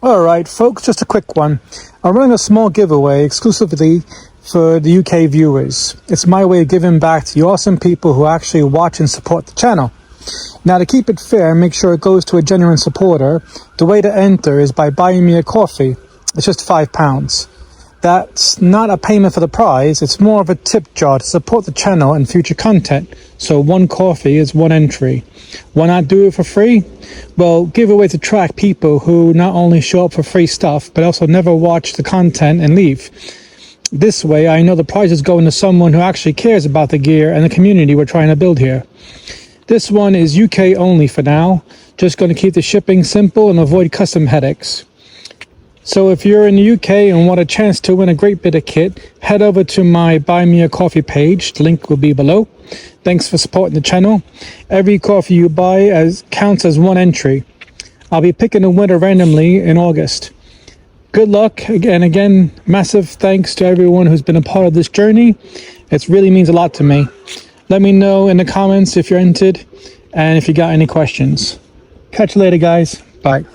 Alright folks, just a quick one. I'm running a small giveaway exclusively for the UK viewers. It's my way of giving back to you awesome people who actually watch and support the channel. Now, to keep it fair and make sure it goes to a genuine supporter, the way to enter is by buying me a coffee. It's just £5. That's not a payment for the prize, it's more of a tip jar to support the channel and future content. So one coffee is one entry. Why not do it for free? Well, giveaways attract people who not only show up for free stuff, but also never watch the content and leave. This way, I know the prize is going to someone who actually cares about the gear and the community we're trying to build here. This one is UK only for now. Just going to keep the shipping simple and avoid custom headaches. So if you're in the UK and want a chance to win a great bit of kit, head over to my Buy Me a Coffee page. The link will be below. Thanks for supporting the channel. Every coffee you buy counts as one entry. I'll be picking a winner randomly in August. Good luck, and again, massive thanks to everyone who's been a part of this journey. It really means a lot to me. Let me know in the comments if you're entered and if you got any questions. Catch you later, guys. Bye.